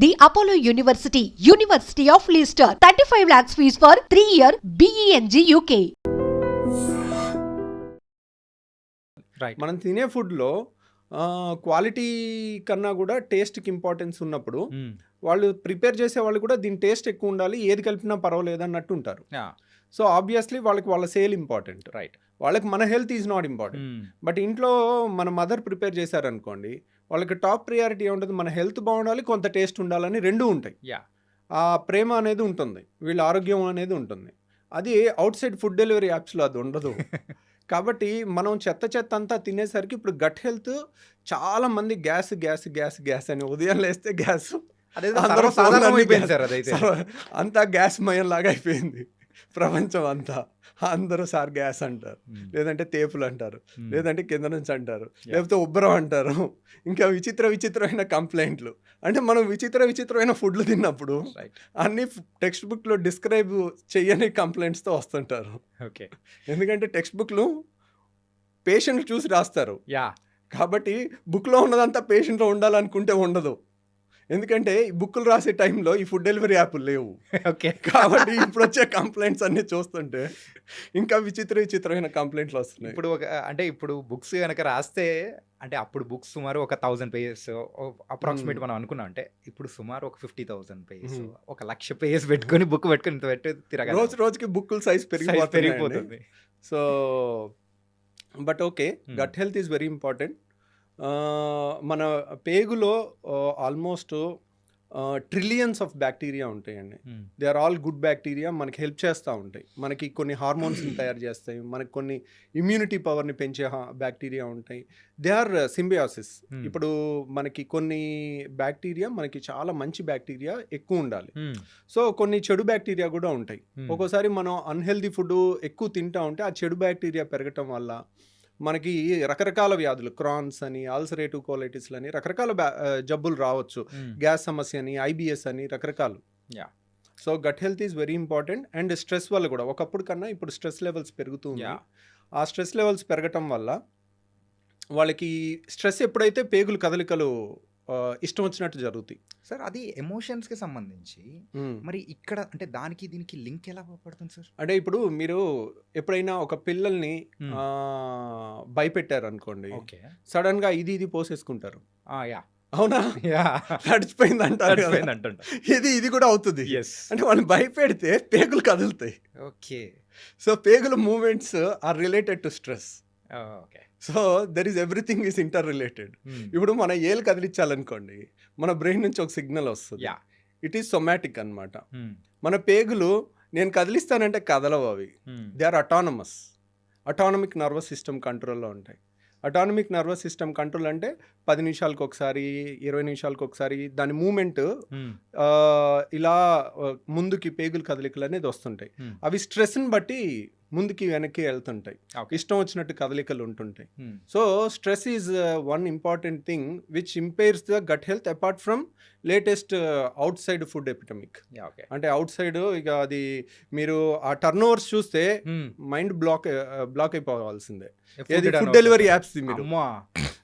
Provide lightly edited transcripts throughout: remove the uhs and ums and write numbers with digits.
The Apollo University, University of Leicester, 35 lakhs fees for 3-year BEng UK. Right. మనం తినే ఫుడ్లో quality కన్నా కూడా టేస్ట్కి ఇంపార్టెన్స్ ఉన్నప్పుడు వాళ్ళు ప్రిపేర్ చేసే వాళ్ళు కూడా దీని టేస్ట్ ఎక్కువ ఉండాలి, ఏది కలిపినా పర్వాలేదు అన్నట్టు ఉంటారు. సో ఆబ్వియస్లీ వాళ్ళకి వాళ్ళ సేల్ ఇంపార్టెంట్, రైట్. వాళ్ళకి మన health is not important. But ఇంట్లో మన మదర్ ప్రిపేర్ చేశారనుకోండి, వాళ్ళకి టాప్ ప్రియారిటీ ఉంటుంది, మన హెల్త్ బాగుండాలి, కొంత టేస్ట్ ఉండాలని రెండూ ఉంటాయి. ఆ ప్రేమ అనేది ఉంటుంది, వీళ్ళ ఆరోగ్యం అనేది ఉంటుంది. అది అవుట్ సైడ్ ఫుడ్ డెలివరీ యాప్స్లో అది ఉండదు. కాబట్టి మనం చెత్త అంతా తినేసరికి ఇప్పుడు గట్ హెల్త్ చాలా మంది గ్యాస్ గ్యాస్ గ్యాస్ గ్యాస్ అని ఉదయం లేస్తే గ్యాస్, అంతా గ్యాస్ మయం లాగా అయిపోయింది ప్రపంచం అంతా. అందరూ సార్ గ్యాస్ అంటారు, లేదంటే తేపులు అంటారు, లేదంటే కింద నుంచి అంటారు, లేకపోతే ఉబ్బరం అంటారు, ఇంకా విచిత్రమైన కంప్లైంట్లు. అంటే మనం విచిత్రమైన ఫుడ్లు తిన్నప్పుడు అన్ని టెక్స్ట్ బుక్లో డిస్క్రైబ్ చెయ్యని కంప్లైంట్స్తో వస్తుంటారు. ఓకే. ఎందుకంటే టెక్స్ట్ బుక్లు పేషెంట్ చూసి రాస్తారు, కాబట్టి బుక్లో ఉన్నదంతా పేషెంట్లో ఉండాలనుకుంటే ఉండదు. ఎందుకంటే ఈ బుక్కులు రాసే టైంలో ఈ ఫుడ్ డెలివరీ యాప్లు లేవు. ఓకే. కాబట్టి ఇప్పుడు వచ్చే కంప్లైంట్స్ అన్ని చూస్తుంటే ఇంకా విచిత్రమైన కంప్లైంట్లు వస్తున్నాయి. ఇప్పుడు బుక్స్ కనుక రాస్తే, అంటే అప్పుడు బుక్స్ సుమారు ఒక 1000 పేజెస్ అప్రాక్సిమేట్ మనం అనుకున్నాం. అంటే ఇప్పుడు సుమారు ఒక 50,000 పేజెస్, 1,00,000 పేజెస్ పెట్టుకొని బుక్ పెట్టుకొని ఇంత పెట్టి తిరగాలి. రోజుకి బుక్కుల సైజ్ పెరిగిపోతుంది. So but okay, gut health is very important. మన పేగులో ఆల్మోస్ట్ ట్రిలియన్స్ ఆఫ్ బ్యాక్టీరియా ఉంటాయండి. They are all good bacteria, మనకి హెల్ప్ చేస్తూ ఉంటాయి. మనకి కొన్ని హార్మోన్స్ని తయారు చేస్తాయి, మనకి కొన్ని ఇమ్యూనిటీ పవర్ని పెంచే బ్యాక్టీరియా ఉంటాయి. They are symbiosis. ఇప్పుడు మనకి కొన్ని బ్యాక్టీరియా, మనకి చాలా మంచి బ్యాక్టీరియా ఎక్కువ ఉండాలి. సో కొన్ని చెడు బ్యాక్టీరియా కూడా ఉంటాయి. ఒక్కోసారి మనం అన్హెల్దీ ఫుడ్ ఎక్కువ తింటా ఉంటే ఆ చెడు బ్యాక్టీరియా పెరగటం వల్ల మనకి రకరకాల వ్యాధులు, క్రాన్స్ అని, అల్సరేటివ్ కోలైటిస్ అని రకరకాల జబ్బులు రావచ్చు. గ్యాస్ సమస్య అని, ఐబిఎస్ అని రకరకాలు. So gut health is very important. And stress వల్ల కూడా ఒకప్పుడు కన్నా ఇప్పుడు స్ట్రెస్ లెవెల్స్ పెరుగుతుంది. ఆ స్ట్రెస్ లెవెల్స్ పెరగటం వల్ల వాళ్ళకి స్ట్రెస్ ఎప్పుడైతే పేగులు కదలికలు ఇష్టం వచ్చినట్టు జరుగుతాయి. సార్ అది ఎమోషన్స్కి సంబంధించి మరి ఇక్కడ అంటే దానికి దీనికి లింక్ ఎలా పడుతుంది సార్? అంటే ఇప్పుడు మీరు ఎప్పుడైనా ఒక పిల్లల్ని భయపెట్టారు అనుకోండి, సడన్ గా ఇది పోసేసుకుంటారు. అవునా? తడిచిపోయింది అంటారు. ఇది కూడా అవుతుంది. అంటే వాళ్ళు భయపెడితే పేగులు కదులుతాయి. ఓకే. సో పేగుల movements are related to stress. So there is everything is interrelated. ఇప్పుడు మన ఏలు కదిలించాలనుకోండి, మన బ్రెయిన్ నుంచి ఒక సిగ్నల్ వస్తుంది. ఇట్ ఈస్ సొమాటిక్ అనమాట. మన పేగులు నేను కదిలిస్తానంటే కదలవు అవి. They are autonomic nervous system కంట్రోల్లో ఉంటాయి. అటానమిక్ నర్వస్ సిస్టమ్ కంట్రోల్ అంటే 10 నిమిషాలకు ఒకసారి, 20 నిమిషాలకు ఒకసారి దాని మూమెంట్ ఇలా ముందుకి పేగులు కదలికలు అనేది వస్తుంటాయి. అవి స్ట్రెస్ని బట్టి ముందుకి వెనక్కి వెళ్తుంటాయి, ఇష్టం వచ్చినట్టు కదలికలు ఉంటుంటాయి. So stress is one important thing which impairs the gut health apart from latest outside food epidemic. అంటే అవుట్ సైడ్ ఇక అది మీరు ఆ టర్న్ ఓవర్స్ చూస్తే మైండ్ బ్లాక్ అయిపోవాల్సిందే. ఫుడ్ డెలివరీ యాప్స్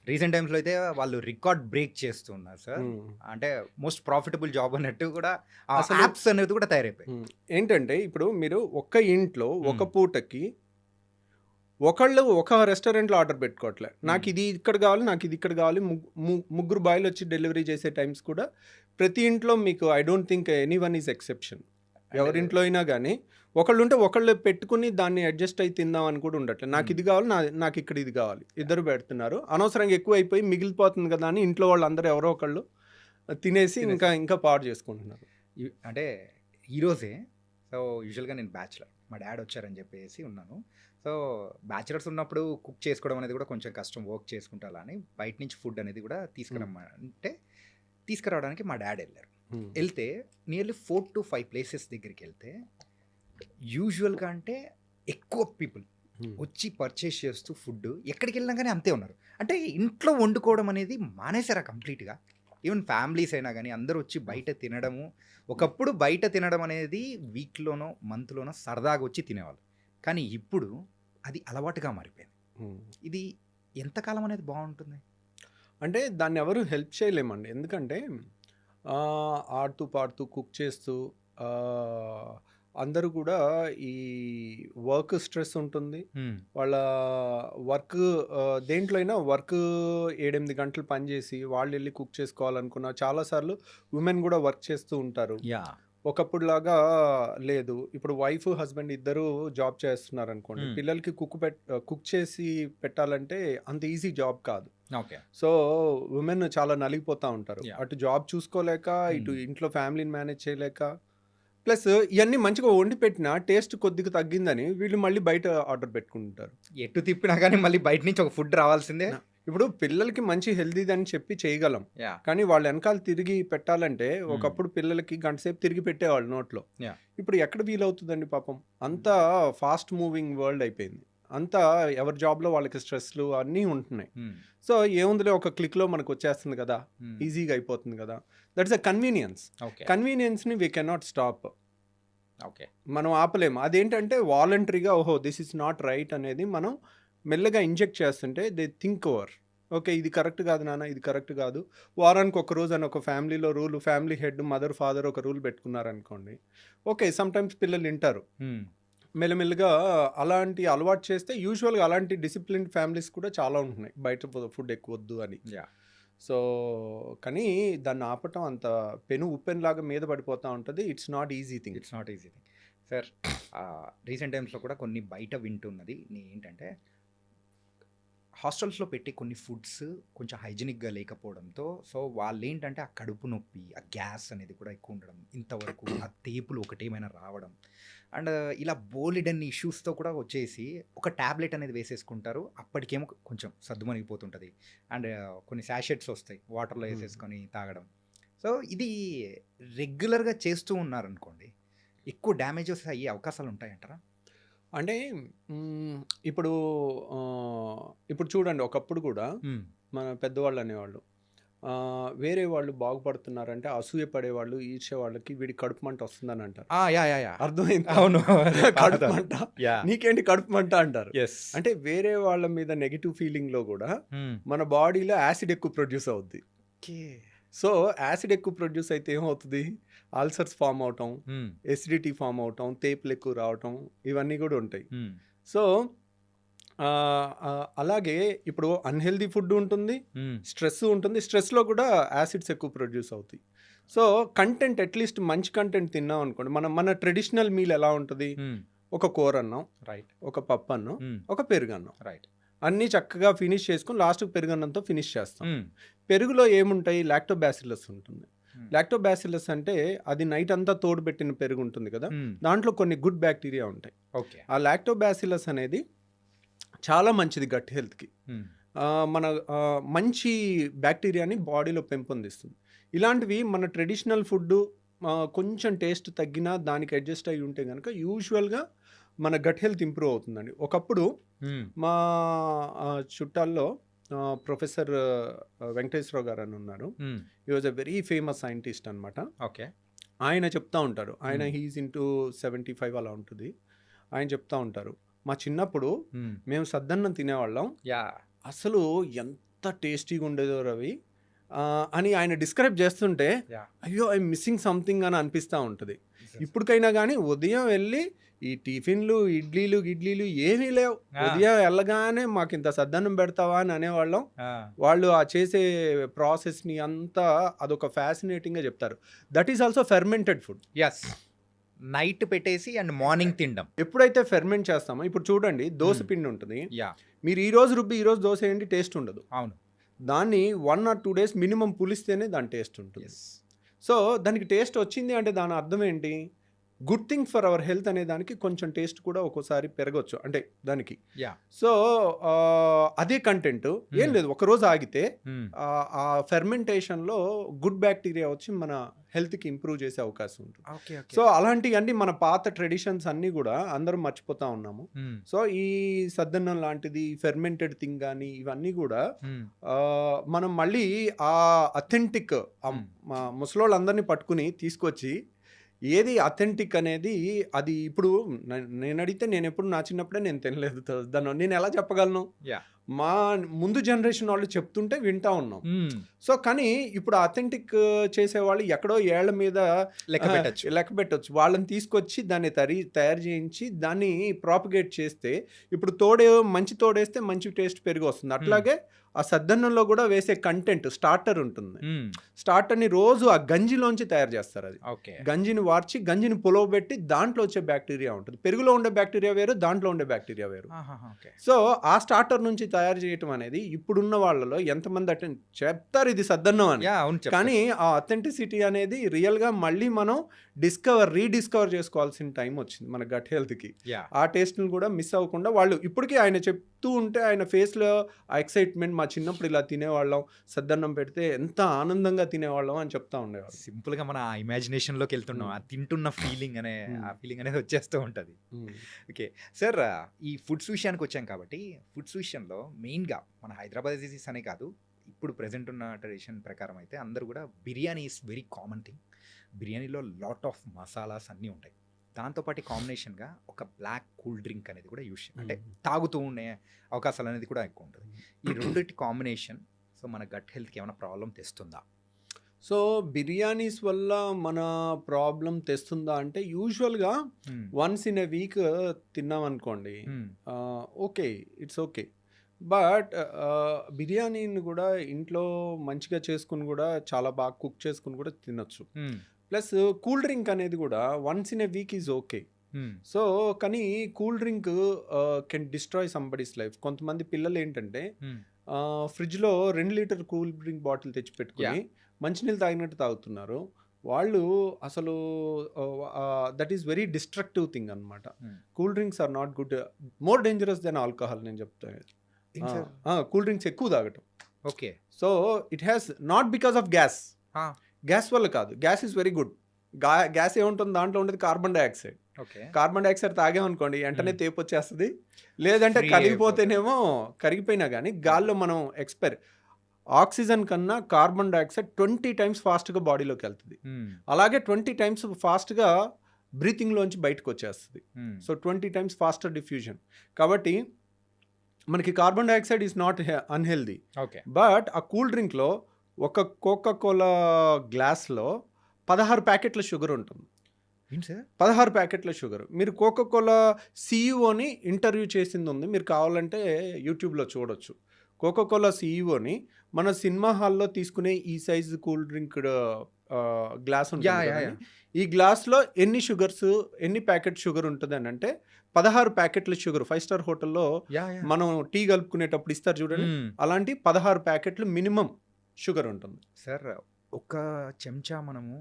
రీసెంట్ టైమ్స్లో అయితే వాళ్ళు రికార్డ్ బ్రేక్ చేస్తున్నారు సార్. అంటే మోస్ట్ ప్రాఫిటబుల్ జాబ్ అన్నట్టు కూడా యాప్స్ అనేది కూడా తయారైపోయి. ఏంటంటే ఇప్పుడు మీరు ఒక్క ఇంట్లో ఒక పూటకి ఒకళ్ళు ఒక రెస్టారెంట్లో ఆర్డర్ పెట్టుకోవట్లే, నాకు ఇది ఇక్కడ కావాలి, నాకు ఇది ఇక్కడ కావాలి, ముగ్గురు బాయ్లు వచ్చి డెలివరీ చేసే టైమ్స్ కూడా ప్రతి ఇంట్లో మీకు I don't think any one is exception. ఎవరింట్లో అయినా కానీ ఒకళ్ళు ఉంటే ఒకళ్ళు పెట్టుకుని దాన్ని అడ్జస్ట్ అయి తిందాం అని కూడా ఉండట్లేదు. నాకు ఇది కావాలి, నాకు ఇక్కడ ఇది కావాలి, ఇద్దరు పెడుతున్నారు. అనవసరంగా ఎక్కువ అయిపోయి మిగిలిపోతుంది కదా అని ఇంట్లో వాళ్ళు అందరూ ఎవరో ఒకళ్ళు తినేసి ఇంకా పాడు చేసుకుంటున్నారు. అంటే ఈరోజే సో యూజువల్గా నేను బ్యాచులర్, మా డాడ్ వచ్చారని చెప్పేసి ఉన్నాను. సో బ్యాచులర్స్ ఉన్నప్పుడు కుక్ చేసుకోవడం అనేది కూడా కొంచెం కష్టం, వర్క్ చేసుకుంటా అని బయట నుంచి ఫుడ్ అనేది కూడా తీసుకురావడానికి మా డాడ్ వెళ్ళారు. వెళ్తే నియర్లీ 4 to 5 ప్లేసెస్ దగ్గరికి వెళ్తే యూజువల్గా అంటే ఎక్కువ పీపుల్ వచ్చి పర్చేస్ చేస్తూ ఫుడ్ ఎక్కడికి వెళ్ళినా కానీ అంతే ఉన్నారు. అంటే ఇంట్లో వండుకోవడం అనేది మానేశారా కంప్లీట్గా? ఈవెన్ ఫ్యామిలీస్ అయినా కానీ అందరూ వచ్చి బయట తినడము. ఒకప్పుడు బయట తినడం అనేది వీక్లోనో మంత్లోనో సరదాగా వచ్చి తినేవాళ్ళు, కానీ ఇప్పుడు అది అలవాటుగా మారిపోయింది. ఇది ఎంతకాలం అనేది బాగుంటుంది? అంటే దాన్ని ఎవరు హెల్ప్ చేయలేమండి. ఎందుకంటే ఆడుతూ పాడుతూ కుక్ చేస్తూ అందరూ కూడా ఈ వర్క్ స్ట్రెస్ ఉంటుంది. వాళ్ళ వర్క్ దేంట్లో అయినా వర్క్ 7-8 గంటలు పనిచేసి వాళ్ళు వెళ్ళి కుక్ చేసుకోవాలనుకున్న చాలాసార్లు ఉమెన్ కూడా వర్క్ చేస్తూ ఉంటారు. ఒకప్పుడులాగా లేదు. ఇప్పుడు వైఫ్ హస్బెండ్ ఇద్దరు జాబ్ చేస్తున్నారు అనుకోండి, పిల్లలకి కుక్ చేసి పెట్టాలంటే అంత ఈజీ జాబ్ కాదు. సో ఉమెన్ చాలా నలిగిపోతూ ఉంటారు. అటు జాబ్ చూసుకోలేక, ఇటు ఇంట్లో ఫ్యామిలీని మేనేజ్ చేయలేక, ప్లస్ ఇవన్నీ మంచిగా వండి పెట్టినా టేస్ట్ కొద్దిగా తగ్గిందని వీళ్ళు మళ్ళీ బయట ఆర్డర్ పెట్టుకుంటారు. ఎటు తిప్పినా కానీ మళ్ళీ బయట నుంచి ఒక ఫుడ్ రావాల్సిందే. ఇప్పుడు పిల్లలకి మంచి హెల్దీదని చెప్పి చేయగలం, కానీ వాళ్ళ వెనకాల తిరిగి పెట్టాలంటే ఒకప్పుడు పిల్లలకి గంట సేపు తిరిగి పెట్టేవాళ్ళు నోట్లో. ఇప్పుడు ఎక్కడ వీలవుతుందండి పాపం? అంతా ఫాస్ట్ మూవింగ్ వరల్డ్ అయిపోయింది. అంతా ఎవరి జాబ్లో వాళ్ళకి స్ట్రెస్లు అన్నీ ఉంటున్నాయి. సో ఏముందిలే, ఒక క్లిక్లో మనకు వచ్చేస్తుంది కదా, ఈజీగా అయిపోతుంది కదా. That's a convenience. కన్వీనియన్స్ని వీ కెనాట్ స్టాప్. మనం ఆపలేము. అదేంటంటే వాలంటరీగా ఓహో దిస్ ఇస్ నాట్ రైట్ అనేది మనం మెల్లగా ఇంజెక్ట్ చేస్తుంటే దే థింక్ ఓవర్, ఓకే ఇది కరెక్ట్ కాదు నాన్న, ఇది కరెక్ట్ కాదు. వారానికి ఒక రోజు అని ఒక ఫ్యామిలీలో rule, family head mother father ఒక రూల్ పెట్టుకున్నారనుకోండి, ఓకే సమ్టైమ్స్ పిల్లలు వింటారు. మెల్లమెల్లగా అలాంటి అలవాటు చేస్తే యూజువల్గా అలాంటి డిసిప్లిన్ ఫ్యామిలీస్ కూడా చాలా ఉంటున్నాయి, బయట ఫుడ్ ఎక్కువ వద్దు అని. సో కానీ దాన్ని ఆపటం అంత ఉప్పెన్ లాగా మీద పడిపోతూ ఉంటుంది. It's not easy thing. Sir recent టైమ్స్లో కూడా కొన్ని బయట వింటున్నది ఏంటంటే, హాస్టల్స్లో పెట్టి కొన్ని ఫుడ్స్ కొంచెం హైజీనిక్గా లేకపోవడంతో, సో వాళ్ళు ఏంటంటే ఆ కడుపు నొప్పి, ఆ గ్యాస్ అనేది కూడా ఎక్కువ ఉండడం, ఇంతవరకు ఆ తేపులు ఒకటేమైనా రావడం, అండ్ ఇలా బోలెడన్ని ఇష్యూస్తో కూడా వచ్చేసి ఒక ట్యాబ్లెట్ అనేది వేసేసుకుంటారు. అప్పటికేమో కొంచెం సర్దుమణిగిపోతుంటుంది. అండ్ కొన్ని శాషెట్స్ వస్తాయి, వాటర్లో వేసేసుకొని తాగడం. సో ఇది రెగ్యులర్గా చేస్తూ ఉన్నారనుకోండి, ఎక్కువ డ్యామేజెస్ అయ్యే అవకాశాలు ఉంటాయంటారా? అంటే ఇప్పుడు చూడండి, ఒకప్పుడు కూడా మన పెద్దవాళ్ళు అనేవాళ్ళు వేరే వాళ్ళు బాగుపడుతున్నారంటే అసూయ పడేవాళ్ళు, ఈర్ష్య వాళ్ళకి వీడి కడుపు మంట వస్తుందని అంటారు. అర్థమైంది? అవును, కడుపు మంట, నీకేంటి కడుపు మంట అంటారు. అంటే వేరే వాళ్ళ మీద నెగిటివ్ ఫీలింగ్ లో కూడా మన బాడీలో యాసిడ్ ఎక్కువ ప్రొడ్యూస్ అవుద్ది. సో యాసిడ్ ఎక్కువ ప్రొడ్యూస్ అయితే ఏమవుతుంది? అల్సర్స్ ఫామ్ అవటం, ఎసిడిటీ ఫామ్ అవటం, తేపులు ఎక్కువ రావటం, ఇవన్నీ కూడా ఉంటాయి. సో అలాగే ఇప్పుడు అన్హెల్దీ ఫుడ్ ఉంటుంది, స్ట్రెస్ ఉంటుంది. స్ట్రెస్లో కూడా యాసిడ్స్ ఎక్కువ ప్రొడ్యూస్ అవుతాయి. సో కంటెంట్ అట్లీస్ట్ మంచి కంటెంట్ తిన్నాం అనుకోండి, మన ట్రెడిషనల్ మీల్ ఎలా ఉంటుంది? ఒక కూర అన్నం, రైట్, ఒక పప్పు అన్నం, ఒక పెరుగన్నం, రైట్, అన్నీ చక్కగా ఫినిష్ చేసుకుని లాస్ట్కి పెరుగన్నంతో ఫినిష్ చేస్తాం. పెరుగులో ఏముంటాయి? లాక్టోబాసిల్లస్ ఉంటుంది. లాక్టోబాసిల్లస్ అంటే అది నైట్ అంతా తోడు పెట్టిన పెరుగు ఉంటుంది కదా, దాంట్లో కొన్ని గుడ్ బ్యాక్టీరియా ఉంటాయి. ఆ లాక్టోబాసిల్లస్ అనేది చాలా మంచిది గట్ హెల్త్కి. మన మంచి బ్యాక్టీరియాని బాడీలో పెంపొందిస్తుంది. ఇలాంటివి మన ట్రెడిషనల్ ఫుడ్ కొంచెం టేస్ట్ తగ్గినా దానికి అడ్జస్ట్ అయ్యి ఉంటే కనుక యూజువల్గా మన గట్ హెల్త్ ఇంప్రూవ్ అవుతుందండి. ఒకప్పుడు మా చుట్టాల్లో ప్రొఫెసర్ వెంకటేశ్వరరావు గారు అని ఉన్నారు. ఈ was a very famous scientist అనమాట. ఓకే, ఆయన చెప్తా ఉంటారు, ఆయన హీఈస్ ఇంటూ 75 అలా ఉంటుంది. ఆయన చెప్తా ఉంటారు, మా చిన్నప్పుడు మేము సద్దన్నం తినేవాళ్ళం, అసలు ఎంత టేస్టీగా ఉండేదో రవి అని ఆయన డిస్క్రైబ్ చేస్తుంటే అయ్యో ఐ మిస్సింగ్ సంథింగ్ అని అనిపిస్తూ ఉంటుంది. ఇప్పటికైనా కానీ ఉదయం వెళ్ళి ఈ టిఫిన్లు ఇడ్లీలు ఏమీ లేవు, ఉదయం వెళ్ళగానే మాకు ఇంత సద్దన్నం పెడతావా అని అనేవాళ్ళం. వాళ్ళు ఆ చేసే ప్రాసెస్ని అంతా అదొక ఫ్యాసినేటింగ్గా చెప్తారు. That is also fermented food. Yes, night పెట్టేసి అండ్ మార్నింగ్ తినడం. ఎప్పుడైతే ఫెర్మెంట్ చేస్తామో, ఇప్పుడు చూడండి దోశ పిండి ఉంటుంది, మీరు ఈ రోజు రుబ్బి ఈ రోజు దోశ ఏంటి టేస్ట్ ఉండదు. అవును, దాన్ని 1 or 2 days మినిమం పులిస్తేనే దాని టేస్ట్ ఉంటుంది. సో దానికి టేస్ట్ వచ్చింది అంటే దాని అర్థం ఏంటి? Good thing for our health అనే దానికి కొంచెం టేస్ట్ కూడా ఒక్కోసారి పెరగచ్చు అంటే దానికి. సో అదే కంటెంట్ ఏం లేదు, ఒకరోజు ఆగితే ఆ ఫెర్మెంటేషన్లో గుడ్ బ్యాక్టీరియా వచ్చి మన హెల్త్కి ఇంప్రూవ్ చేసే అవకాశం ఉంటుంది. సో అలాంటివన్నీ మన పాత ట్రెడిషన్స్ అన్నీ కూడా అందరం మర్చిపోతా ఉన్నాము. సో ఈ సద్దన్నం లాంటిది ఫెర్మెంటెడ్ థింగ్ కానీ ఇవన్నీ కూడా మనం మళ్ళీ ఆ అథెంటిక్ ముసలోళ్ళందరినీ పట్టుకుని తీసుకొచ్చి ఏది అథెంటిక్ అనేది అది ఇప్పుడు నేను అడిగితే నేను ఎప్పుడు నా చిన్నప్పుడే నేను తినలేదు దాన్ని నేను ఎలా చెప్పగలను? మా ముందు జనరేషన్ వాళ్ళు చెప్తుంటే వింటా ఉన్నాం. సో కానీ ఇప్పుడు అథెంటిక్ చేసేవాళ్ళు ఎక్కడో ఏళ్ల మీద లెక్క పెట్టచ్చు. వాళ్ళని తీసుకొచ్చి దాన్ని తయారు చేయించి దాన్ని ప్రాపగేట్ చేస్తే ఇప్పుడు మంచి తోడేస్తే మంచి టేస్ట్ పెరిగి వస్తుంది. అట్లాగే ఆ సద్దన్నంలో కూడా వేసే కంటెంట్ స్టార్టర్ ఉంటుంది. స్టార్టర్ని రోజు ఆ గంజిలోంచి తయారు చేస్తారు. అది గంజిని వార్చి గంజిని పులవబెట్టి దాంట్లో వచ్చే బ్యాక్టీరియా ఉంటుంది. పెరుగులో ఉండే బ్యాక్టీరియా వేరు, దాంట్లో ఉండే బ్యాక్టీరియా వేరు. సో ఆ స్టార్టర్ నుంచి తయారు చేయటం అనేది ఇప్పుడున్న వాళ్ళలో ఎంతమంది చెప్తారు ఇది సద్దన్నం అని, కానీ ఆ అథెంటిసిటీ అనేది రియల్గా మళ్ళీ మనం రీడిస్కవర్ చేసుకోవాల్సిన టైం వచ్చింది మన గట్ హెల్త్కి. ఆ టేస్ట్ని కూడా మిస్ అవ్వకుండా వాళ్ళు ఇప్పటికీ ఆయన చెప్తూ ఉంటే ఆయన ఫేస్లో ఆ ఎక్సైట్మెంట్, మా చిన్నప్పుడు ఇలా తినేవాళ్ళం, సద్దన్నం పెడితే ఎంత ఆనందంగా తినేవాళ్ళం అని చెప్తా ఉండేవాళ్ళు. సింపుల్గా మన ఇమాజినేషన్లోకి వెళ్తున్నాం, ఆ తింటున్న ఫీలింగ్ ఆ ఫీలింగ్ అనేది వచ్చేస్తూ ఉంటుంది. ఓకే సార్, ఈ ఫుడ్స్ విషయానికి వచ్చాం కాబట్టి ఫుడ్స్ విషయంలో మెయిన్గా మన హైదరాబాద్ అనే కాదు, ఇప్పుడు ప్రజెంట్ ఉన్న ట్రెడిషన్ ప్రకారం అయితే అందరూ కూడా biryani is very common thing. బిర్యానీలో లాట్ ఆఫ్ మసాలాస్ అన్నీ ఉంటాయి. దాంతోపాటు కాంబినేషన్గా ఒక బ్లాక్ కూల్ డ్రింక్ అనేది కూడా యూస్ అంటే తాగుతూ ఉండే అవకాశాలు అనేది కూడా ఎక్కువ ఉంటుంది. ఈ రెండింటి కాంబినేషన్ సో మన గట్ హెల్త్కి ఏమైనా ప్రాబ్లం తెస్తుందా? సో బిర్యానీస్ వల్ల మన ప్రాబ్లం తెస్తుందా అంటే యూజువల్గా వన్స్ ఇన్ ఎ వీక్ తిన్నాం అనుకోండి, ఓకే, ఇట్స్ ఓకే. బట్ బిర్యానీని కూడా ఇంట్లో మంచిగా చేసుకుని కూడా చాలా బాగా కుక్ చేసుకుని కూడా తినొచ్చు. ప్లస్ కూల్ డ్రింక్ అనేది కూడా once in a week is okay. So కానీ cool drink can destroy somebody's life. కొంతమంది పిల్లలు ఏంటంటే ఫ్రిడ్జ్లో 2 లీటర్ కూల్ డ్రింక్ బాటిల్ తెచ్చి పెట్టుకుని మంచినీళ్ళు తాగినట్టు తాగుతున్నారు. వాళ్ళు అసలు that is very destructive thing అనమాట. Cool drinks are not good, more dangerous than alcohol నేను చెప్తాను. కూల్ డ్రింక్స్ ఎక్కువ తాగటం. Okay. So it has not because of gas వల్ల కాదు. Gas is very good. Gas ఏముంటుంది దాంట్లో ఉండేది కార్బన్ డైఆక్సైడ్. కార్బన్ డైఆక్సైడ్ తాగామనుకోండి వెంటనే తేపు వచ్చేస్తుంది, లేదంటే కరిగిపోతేనేమో కరిగిపోయినా కానీ గాల్లో మనం ఆక్సిజన్ కన్నా కార్బన్ డైఆక్సైడ్ 20 times ఫాస్ట్గా బాడీలోకి వెళ్తుంది. అలాగే 20 times ఫాస్ట్గా బ్రీతింగ్లోంచి బయటకు వచ్చేస్తుంది. So 20 times faster diffusion. కాబట్టి మనకి carbon dioxide is not unhealthy. But ఆ కూల్ డ్రింక్లో ఒక కోకా కోలా గ్లాస్లో 16 ప్యాకెట్ల షుగర్ ఉంటుంది. 16 ప్యాకెట్ల షుగర్. మీరు కోకా కోలా సిఇఓని ఇంటర్వ్యూ చేసింది ఉంది, మీరు కావాలంటే యూట్యూబ్లో చూడొచ్చు. కోకా కోలా సిఇఓని మన సినిమా హాల్లో తీసుకునే ఈ సైజ్ కూల్ డ్రింక్ గ్లాస్ ఉంటుంది. ఈ గ్లాస్లో ఎన్ని ప్యాకెట్ షుగర్ ఉంటుంది అని అంటే 16 ప్యాకెట్ల షుగర్. 5-star హోటల్లో మనం టీ కలుపుకునేటప్పుడు ఇస్తారు చూడండి, అలాంటి 16 ప్యాకెట్లు మినిమం షుగర్ ఉంటుంది. సార్ ఒక చెంచా మనము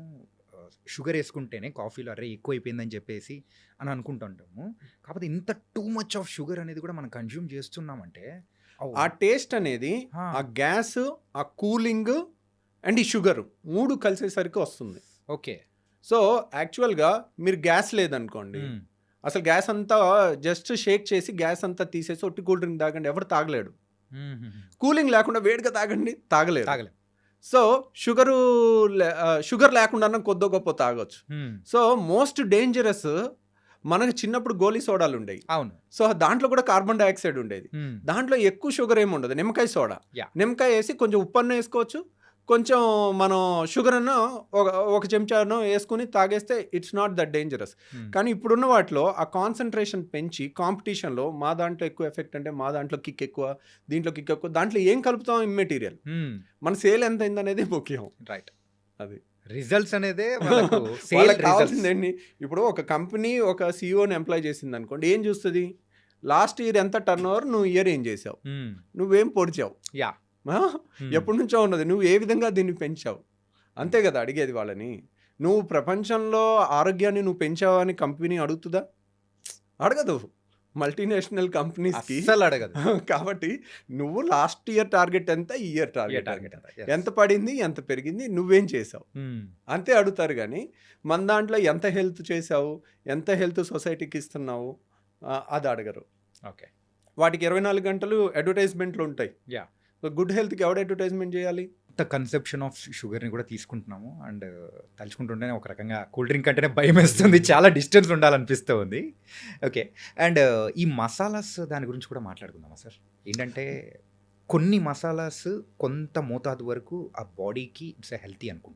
షుగర్ వేసుకుంటేనే కాఫీలో అరే ఎక్కువ అయిపోయిందని చెప్పేసి అని అనుకుంటుంటాము. కాకపోతే ఇంత టూ మచ్ ఆఫ్ షుగర్ అనేది కూడా మనం కన్జ్యూమ్ చేస్తున్నామంటే ఆ టేస్ట్ అనేది ఆ గ్యాస్, ఆ కూలింగ్ అండ్ ఈ షుగర్ 3 కలిసేసరికి వస్తుంది. ఓకే. సో యాక్చువల్గా మీరు గ్యాస్ లేదనుకోండి, అసలు గ్యాస్ అంతా జస్ట్ షేక్ చేసి గ్యాస్ అంతా తీసేసి ఒట్టి కూల్ డ్రింక్ తాగండి, ఎవరు తాగలేడు. కూలింగ్ లేకుండా వేడిగా తాగలేరు. సో షుగర్ లేకుండా కొద్దో గొప్ప తాగొచ్చు. సో మోస్ట్ డేంజరస్ మనకు చిన్నప్పుడు గోలీ సోడాలు ఉండేవి. అవును. సో దాంట్లో కూడా కార్బన్ డైఆక్సైడ్ ఉండేది. దాంట్లో ఎక్కువ షుగర్ ఏమి ఉండదు. నిమ్మకాయ సోడా, నిమ్మకాయ వేసి కొంచెం ఉప్పు అన్న వేసుకోవచ్చు, కొంచెం మనం షుగర్ అన్న ఒక చెంచాను వేసుకుని తాగేస్తే ఇట్స్ నాట్ దట్ డేంజరస్. కానీ ఇప్పుడున్న వాటిలో ఆ కాన్సన్ట్రేషన్ పెంచి కాంపిటీషన్లో మా దాంట్లో ఎక్కువ ఎఫెక్ట్ అంటే మా దాంట్లో కిక్ ఎక్కువ, దీంట్లో కిక్ ఎక్కువ, దాంట్లో ఏం కలుపుతాం ఇమ్మెటీరియల్, మన సేల్ ఎంత అయింది అనేది ముఖ్యం. రైట్. అది రిజల్ట్స్ అనేది కావాల్సిందండి. ఇప్పుడు ఒక కంపెనీ ఒక సిఇఓని ఎంప్లాయ్ చేసింది అనుకోండి, ఏం చూస్తుంది, లాస్ట్ ఇయర్ ఎంత టర్న్ ఓవర్, నువ్వు ఇయర్ ఏం చేసావు, నువ్వేం పొడిచావు, ఎప్పటి నుంచో ఉన్నది, నువ్వు ఏ విధంగా దీన్ని పెంచావు, అంతే కదా అడిగేది వాళ్ళని. నువ్వు ప్రపంచంలో ఆరోగ్యాన్ని నువ్వు పెంచావా అని కంపెనీ అడుగుతుందా? అడగదు. మల్టీనేషనల్ కంపెనీస్కి అడగదు. కాబట్టి నువ్వు లాస్ట్ ఇయర్ టార్గెట్ ఎంత, ఈ ఇయర్ టార్గెట్ ఎంత పడింది, ఎంత పెరిగింది, నువ్వేం చేసావు అంతే అడుగుతారు. కానీ మన దాంట్లో ఎంత హెల్త్ చేసావు, ఎంత హెల్త్ సొసైటీకి ఇస్తున్నావు అది అడగరు. ఓకే. వాటికి 24 గంటలు అడ్వర్టైజ్మెంట్లు ఉంటాయి. సో గుడ్ హెల్త్కి ఎవడు అడ్వర్టైజ్మెంట్ చేయాలి? కొత్త కన్సెప్షన్ ఆఫ్ షుగర్ని కూడా తీసుకుంటున్నాము. అండ్ తలుచుకుంటుంటేనే ఒక రకంగా కూల్ డ్రింక్ అంటేనే భయం వేస్తుంది, చాలా డిస్టెన్స్ ఉండాలనిపిస్తూ ఉంది. ఓకే. అండ్ ఈ మసాలాస్ దాని గురించి కూడా మాట్లాడుకుందామా సార్? ఏంటంటే కొన్ని మసాలాస్ కొంత మోతాదు వరకు ఆ బాడీకి ఇట్స్ హెల్తీ అనుకుంటాం.